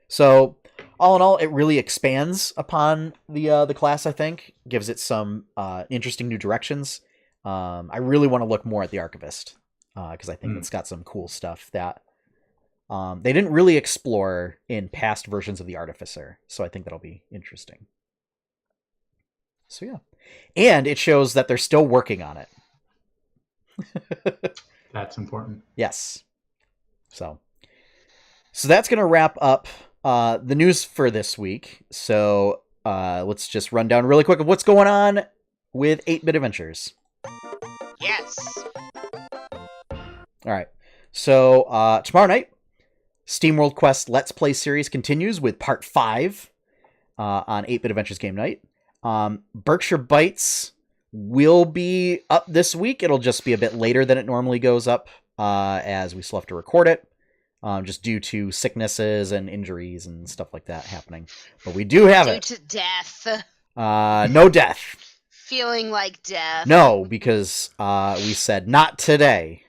So all in all, it really expands upon the class, I think. Gives it some interesting new directions. I really want to look more at the Archivist, because I think it's got some cool stuff that they didn't really explore in past versions of the Artificer. So I think that'll be interesting. So yeah. And it shows that they're still working on it. That's important. Yes. So that's going to wrap up the news for this week. So let's just run down really quick of what's going on with 8-Bit Adventures. Yes. All right. So tomorrow night, Steamworld Quest Let's Play series continues with part 5 on 8-Bit Adventures Game Night. Berkshire Bites will be up this week. It'll just be a bit later than it normally goes up, as we still have to record it, just due to sicknesses and injuries and stuff like that happening. But we do have it. Due to death. No death. Feeling like death. No, because we said not today.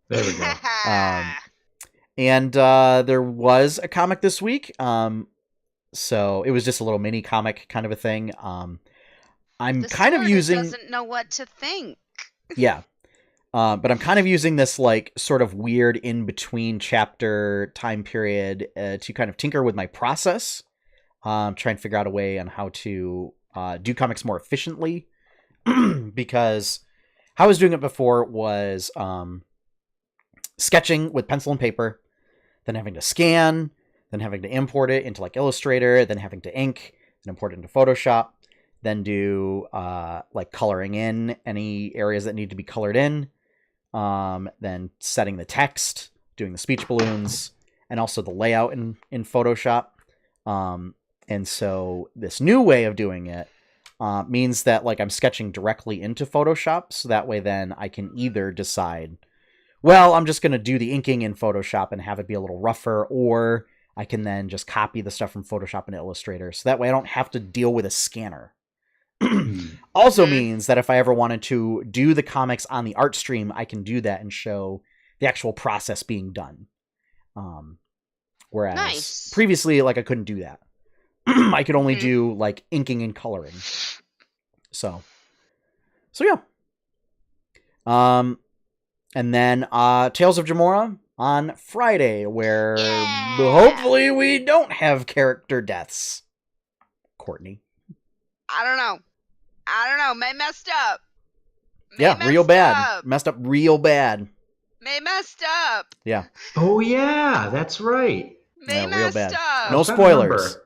There we go. And there was a comic this week. So it was just a little mini comic kind of a thing. I'm kind of using... doesn't know what to think. Yeah. But I'm kind of using this like sort of weird in-between chapter time period to kind of tinker with my process. Try and figure out a way on how to do comics more efficiently. Because how I was doing it before was sketching with pencil and paper, then having to scan, then having to import it into like Illustrator, then having to ink, then import it into Photoshop, then do like coloring in any areas that need to be colored in, then setting the text, doing the speech balloons, and also the layout in Photoshop. And so this new way of doing it means that like I'm sketching directly into Photoshop, so that way then I can either decide, well, I'm just going to do the inking in Photoshop and have it be a little rougher, or I can then just copy the stuff from Photoshop into Illustrator, so that way I don't have to deal with a scanner. Also means that if I ever wanted to do the comics on the art stream, I can do that and show the actual process being done. Whereas previously, like, I couldn't do that. I could only do like inking and coloring. So yeah. And then Tales of Jemmora on Friday, where hopefully we don't have character deaths. Courtney. I don't know. May messed up. Real bad. Messed up real bad. May messed up. Yeah. Oh yeah, that's right. May messed real bad. up. No spoilers.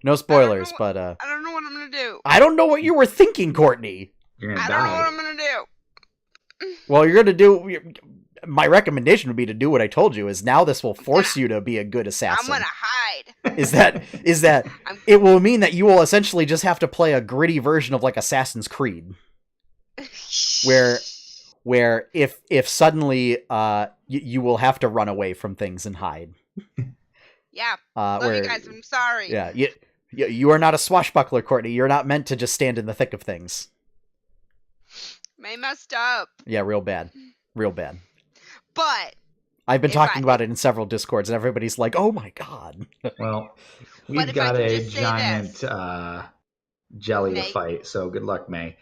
No spoilers, but I don't know what I'm gonna do. I don't know what you were thinking, Courtney. You're gonna I die. don't know what I'm gonna do. Well, you're gonna do. My recommendation would be to do what I told you. Is now this will force you to be a good assassin. I'm gonna hide. Is that it will mean that you will essentially just have to play a gritty version of like Assassin's Creed, where if suddenly you will have to run away from things and hide. Yeah. Love you guys. I'm sorry. Yeah. You are not a swashbuckler, Courtney. You're not meant to just stand in the thick of things. May messed up. Yeah, real bad. Real bad. But I've been talking about it in several Discords, and everybody's like, oh my god. Well, we've got a giant jelly to fight, so good luck, May.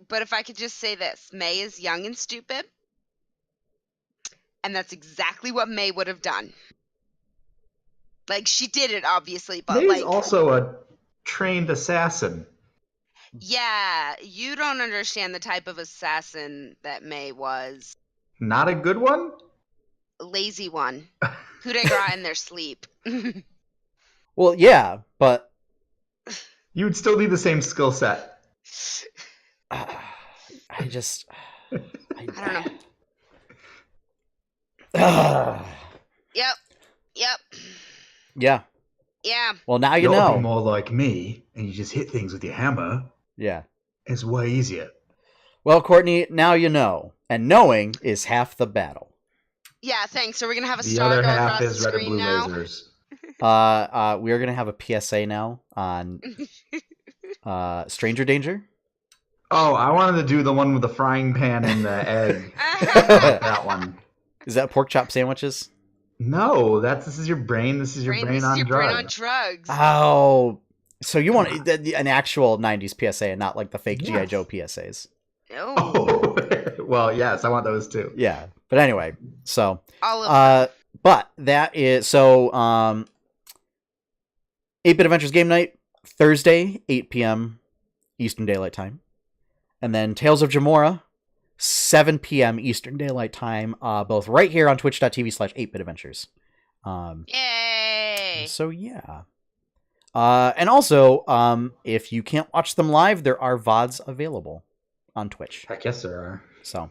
But if I could just say this, May is young and stupid, and that's exactly what May would have done. Like, she did it, obviously, but May's like... also a trained assassin. Yeah, you don't understand the type of assassin that May was. Not a good one? A lazy one. Coup de grace in their sleep. Well, yeah, but... You would still need the same skill set. I don't know. Yep. Yeah. Yeah. Well, now you You'll know. be more like me, and you just hit things with your hammer. Yeah. It's way easier. Well, Courtney, now you know. And knowing is half the battle. Yeah, thanks. So we're going to have a The star other go half across is the red and screen blue now. lasers. We are going to have a PSA now on Stranger Danger. Oh, I wanted to do the one with the frying pan and the egg. That one. Is that pork chop sandwiches? No, this is your brain. This is your brain on drugs. Oh, so you want an actual 90s PSA and not like the fake G.I. Joe PSAs? No. Oh, well, yes, I want those too. Yeah, but anyway, so all of but that is so 8-Bit Adventures Game Night Thursday 8 p.m. Eastern Daylight Time, and then Tales of Jemmora 7 p.m. Eastern Daylight Time, both right here on twitch.tv/8bitadventures. Yay! So yeah. And also, if you can't watch them live, there are VODs available on Twitch. I guess there are. So,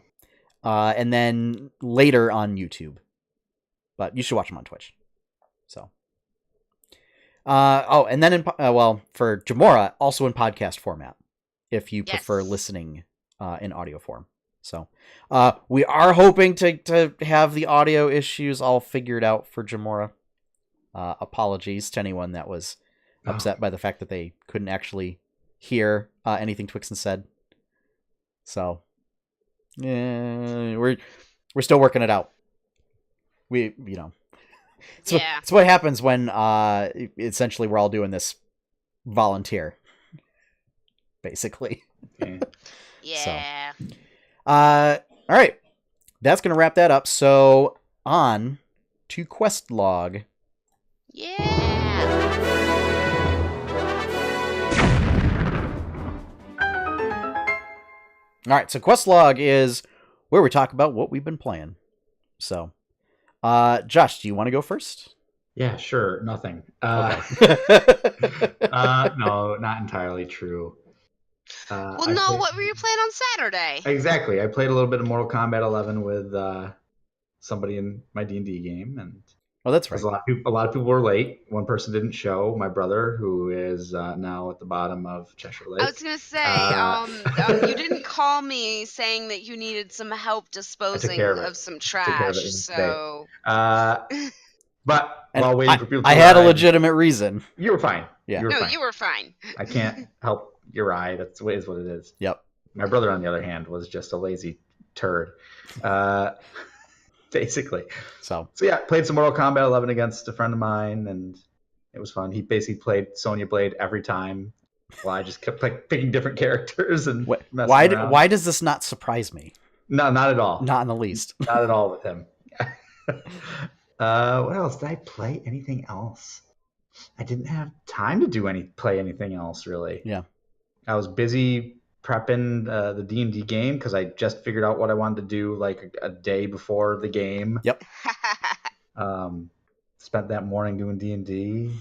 and then later on YouTube. But you should watch them on Twitch. So. And then for Jemmora, also in podcast format. if you prefer listening in audio form. So we are hoping to have the audio issues all figured out for Jemmora. Apologies to anyone that was upset by the fact that they couldn't actually hear anything Twixen said. So we're still working it out. It's what happens when essentially we're all doing this volunteer, basically. Yeah. So, all right, that's gonna wrap that up. So on to quest log. Yeah. All right, so quest log is where we talk about what we've been playing. So, Josh, do you want to go first? Yeah, sure. Nothing. Okay. No, not entirely true. What were you playing on Saturday? Exactly. I played a little bit of Mortal Kombat 11 with somebody in my D&D game, and that's right. A lot of people were late. One person didn't show. My brother, who is now at the bottom of Cheshire Lake. I was gonna say, you didn't call me saying that you needed some help disposing of some trash. So, but while waiting for people, I had a legitimate reason. You were fine. Yeah. You were fine. I can't help your eye. That's what it is. Yep. My brother, on the other hand, was just a lazy turd. Basically. So yeah, played some Mortal Kombat 11 against a friend of mine, and it was fun. He basically played Sonya Blade every time. Well, I just kept picking different characters and why does this not surprise me? No, not at all. Not in the least. Not at all with him. What else? Did I play anything else? I didn't have time to play anything else, really. Yeah. I was busy prepping the D&D game because I just figured out what I wanted to do like a day before the game. Yep. Spent that morning doing D&D.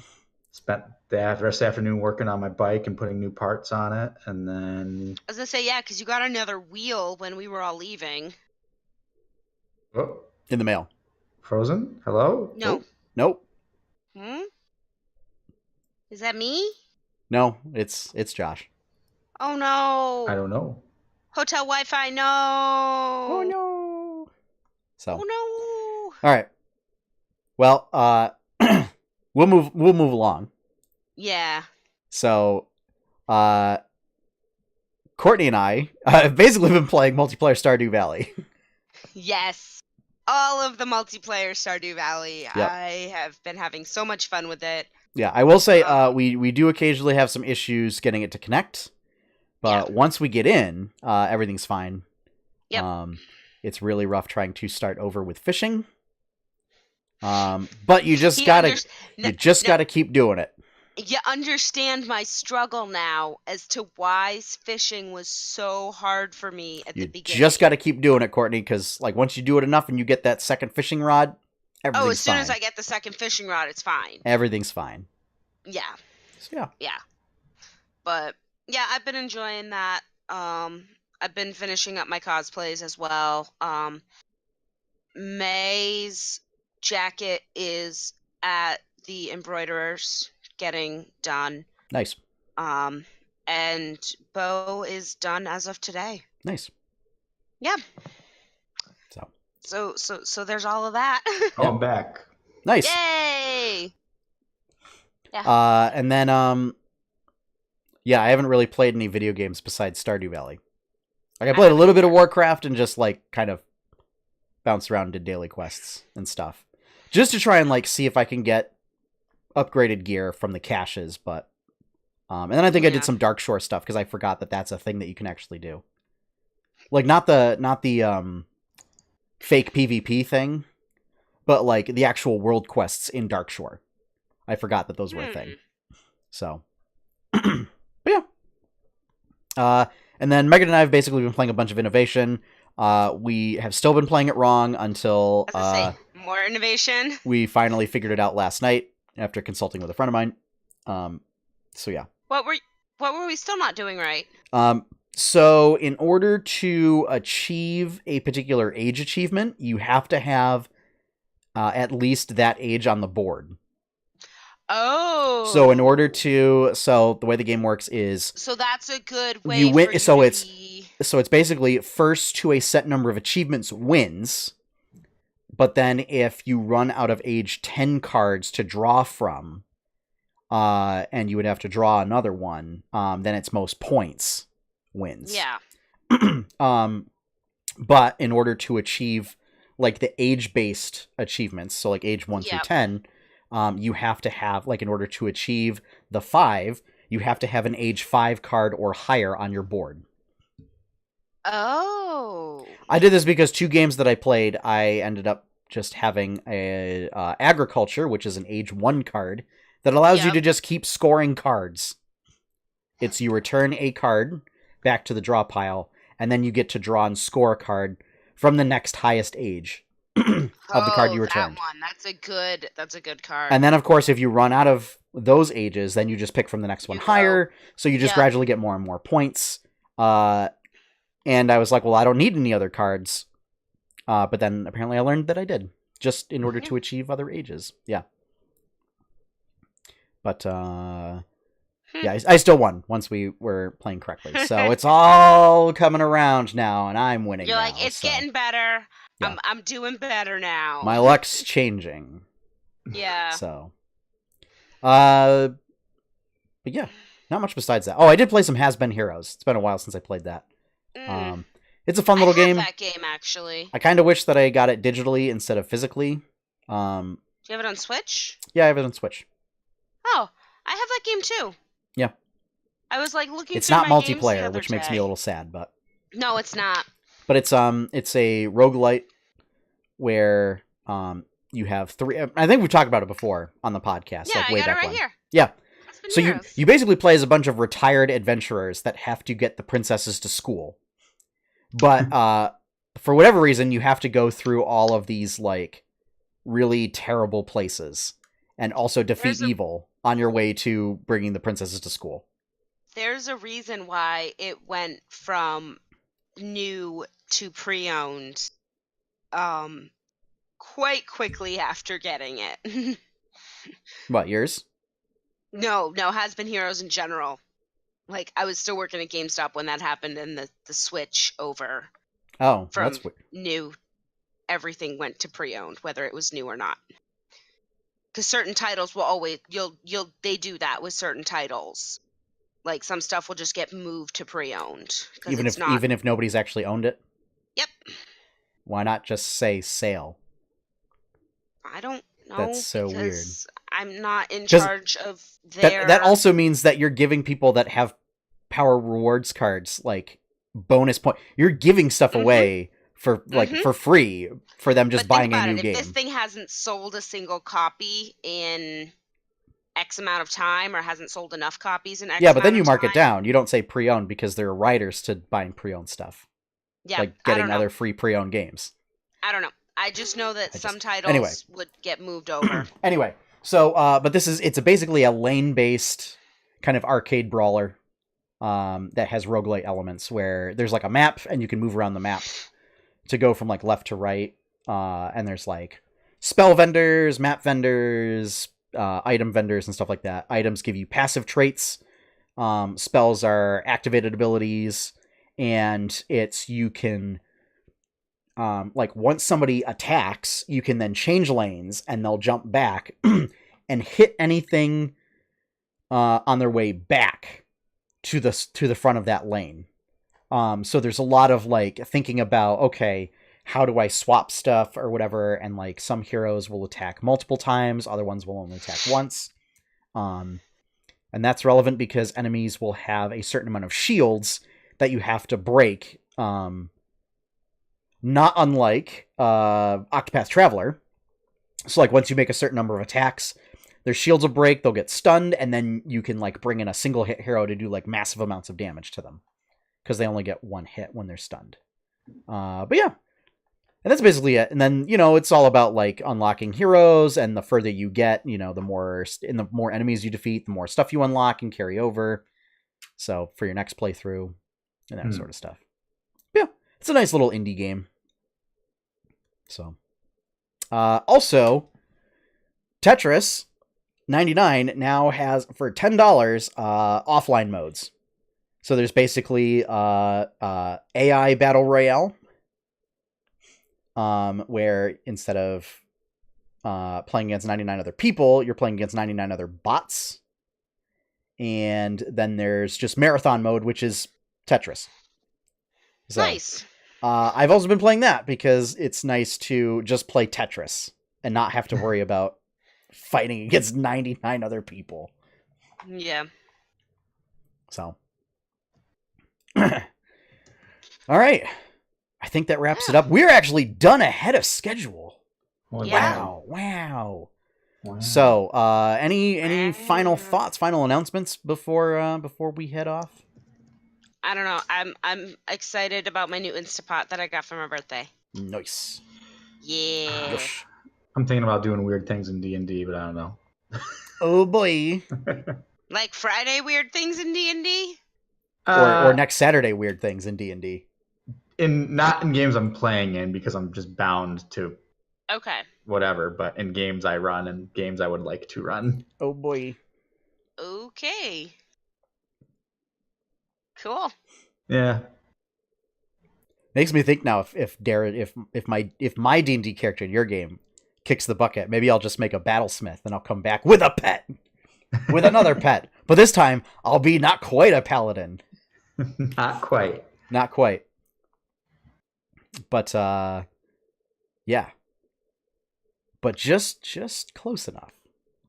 Spent the rest of the afternoon working on my bike and putting new parts on it, and then I was gonna say because you got another wheel when we were all leaving. Oh. In the mail. Frozen? Hello? No. Oh. Nope. Is that me? No, it's Josh. Oh no. I don't know. Hotel Wi-Fi, no. Oh no. So. Oh no. All right. Well, we'll move along. Yeah. So, Courtney and I have basically been playing multiplayer Stardew Valley. Yes. All of the multiplayer Stardew Valley. Yep. I have been having so much fun with it. Yeah, I will say we do occasionally have some issues getting it to connect. But once we get in, everything's fine. Yep. It's really rough trying to start over with fishing. But you just gotta keep doing it. You understand my struggle now as to why fishing was so hard for me at the beginning. You just gotta keep doing it, Courtney, because like once you do it enough and you get that second fishing rod, everything's fine. As soon as I get the second fishing rod, it's fine. Everything's fine. Yeah. So, yeah. But yeah, I've been enjoying that. I've been finishing up my cosplays as well. May's jacket is at the embroiderers getting done. Nice. And Bo is done as of today. Nice. Yeah. So there's all of that. Oh, I'm back. Nice. Yay! Yeah. And then I haven't really played any video games besides Stardew Valley. Like I played a little bit of Warcraft and just like kind of bounced around and did daily quests and stuff. Just to try and like see if I can get upgraded gear from the caches, but and then I think I did some Darkshore stuff because I forgot that that's a thing that you can actually do. Like not the fake PvP thing, but like the actual world quests in Darkshore. I forgot that those were a thing. So, but yeah. And then Megan and I have basically been playing a bunch of Innovation. We have still been playing it wrong until more Innovation. We finally figured it out last night after consulting with a friend of mine. So yeah. What were we still not doing right? So in order to achieve a particular age achievement, you have to have at least that age on the board. Oh. So in order to, the way the game works is, so that's a good way you win. For you so to it's be... so it's basically first to a set number of achievements wins. But then if you run out of age 10 cards to draw from, and you would have to draw another one, then it's most points wins. Yeah. But in order to achieve like the age-based achievements, so like age 1 through 10, you have to have, like, in order to achieve the 5, you have to have an age 5 card or higher on your board. Oh. I did this because 2 games that I played, I ended up just having a agriculture, which is an age 1 card that allows you to just keep scoring cards. It's you return a card back to the draw pile, and then you get to draw and score a card from the next highest age of the card you returned. That one. That's a good card. And then, of course, if you run out of those ages, then you just pick from the next one higher. So you just gradually get more and more points. And I was like, well, I don't need any other cards. But then apparently I learned that I did, just in order to achieve other ages. Yeah. But, yeah, I still won once we were playing correctly. So it's all coming around now, and I'm winning. You're like, it's getting better. Yeah. I'm doing better now. My luck's changing. Yeah. So, but yeah, not much besides that. Oh, I did play some Has Been Heroes. It's been a while since I played that. It's a fun little game. That game, actually. I kind of wish that I got it digitally instead of physically. Do you have it on Switch? Yeah, I have it on Switch. Oh, I have that game too. Yeah. I was like looking. It's not multiplayer, which makes me a little sad, but. No, it's not. But it's a roguelite where you have 3. I think we've talked about it before on the podcast. Yeah, like way I got back it right when. here. Yeah. So you basically play as a bunch of retired adventurers that have to get the princesses to school. But for whatever reason, you have to go through all of these like really terrible places and also defeat evil on your way to bringing the princesses to school. There's a reason why it went from new to pre-owned quite quickly after getting it. What, yours? No, Has Been Heroes in general. Like, I was still working at GameStop when that happened, and the switch over. Oh, from that's weird. New, everything went to pre-owned, whether it was new or not. Because certain titles will always they do that with certain titles. Like, some stuff will just get moved to pre-owned. Even if nobody's actually owned it. Yep. Why not just say sale? I don't know. That's so weird. I'm not in charge of their... That also means that you're giving people that have power rewards cards, like, bonus point. You're giving stuff away for for free for them just buying a new game. If this thing hasn't sold a single copy in X amount of time, or hasn't sold enough copies in X amount of time... Yeah, but then you mark it down. You don't say pre-owned because there are riders to buying pre-owned stuff. Yeah, like getting other free pre-owned games. I don't know. I just know that some titles would get moved over. Anyway, so but it's basically a lane-based kind of arcade brawler that has roguelite elements where there's like a map and you can move around the map to go from like left to right, and there's like spell vendors, map vendors, item vendors and stuff like that. Items give you passive traits. Spells are activated abilities, and you can like once somebody attacks, you can then change lanes and they'll jump back and hit anything on their way back to the front of that lane. So there's a lot of like thinking about, okay, how do I swap stuff or whatever, and like some heroes will attack multiple times, other ones will only attack once. And that's relevant because enemies will have a certain amount of shields that you have to break. Not unlike Octopath Traveler. So like once you make a certain number of attacks, their shields will break, they'll get stunned, and then you can like bring in a single hit hero to do like massive amounts of damage to them. Because they only get one hit when they're stunned. But yeah. And that's basically it. And then, it's all about like unlocking heroes, and the further you get, the more enemies you defeat, the more stuff you unlock and carry over. So for your next playthrough and that sort of stuff. Yeah. It's a nice little indie game. So, also, Tetris $9.99 now has for $10 offline modes. So there's basically AI Battle Royale, where instead of playing against 99 other people, you're playing against 99 other bots. And then there's just marathon mode, which is Tetris. So, nice. I've also been playing that because it's nice to just play Tetris and not have to worry about fighting against 99 other people. Yeah. So. All right. I think that wraps it up. We're actually done ahead of schedule. Wow. So, any final thoughts, final announcements before we head off? I don't know. I'm excited about my new Instapot that I got for my birthday. Nice. Yeah. Gosh. I'm thinking about doing weird things in D&D, but I don't know. Oh boy. Like Friday weird things in D&D? Or next Saturday weird things in D&D. Not in games I'm playing in, because I'm just bound to whatever, but in games I run and games I would like to run. Oh boy. Okay. Cool. Yeah. Makes me think now if my D&D character in your game kicks the bucket, maybe I'll just make a battlesmith and I'll come back with a pet. With another pet. But this time I'll be not quite a paladin. Not quite. But yeah. But just close enough.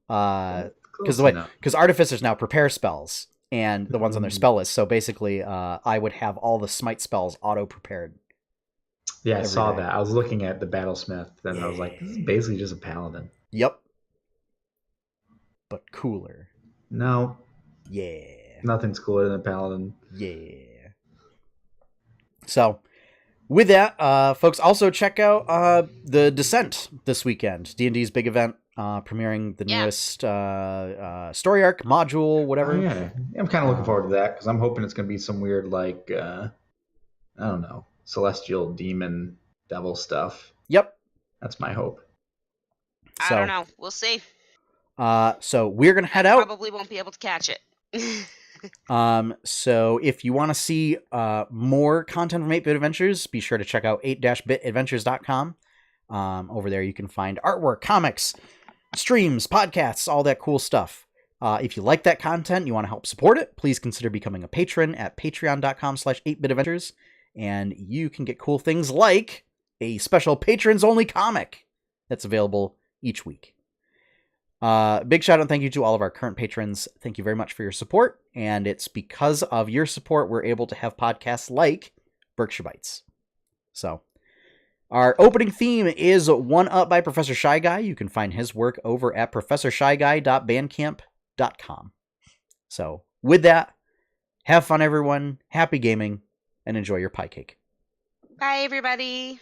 Because Artificers now prepare spells, and the ones on their spell list. So basically, I would have all the smite spells auto-prepared. Yeah, I saw that. I was looking at the Battlesmith, and I was like, this is basically just a paladin. Yep. But cooler. No. Yeah. Nothing's cooler than a paladin. Yeah. So, with that, folks, also check out the Descent this weekend. D&D's big event. Premiering the newest story arc, module, whatever. Oh, yeah. I'm kind of looking forward to that, because I'm hoping it's going to be some weird, like, I don't know, celestial demon devil stuff. Yep. That's my hope. I don't know. We'll see. So we're going to head out. Probably won't be able to catch it. So if you want to see more content from 8-Bit Adventures, be sure to check out 8-bitadventures.com. Over there you can find artwork, comics, streams, podcasts, all that cool stuff. If you like that content, you want to help support it, please consider becoming a patron at patreon.com/8bitadventures, and you can get cool things like a special patrons only comic that's available each week. Big shout out and thank you to all of our current patrons. Thank you very much for your support, and it's because of your support we're able to have podcasts like Berkshire Bites. So our opening theme is One Up by Professor Shy Guy. You can find his work over at professorshyguy.bandcamp.com. So with that, have fun everyone, happy gaming, and enjoy your pie cake. Bye everybody.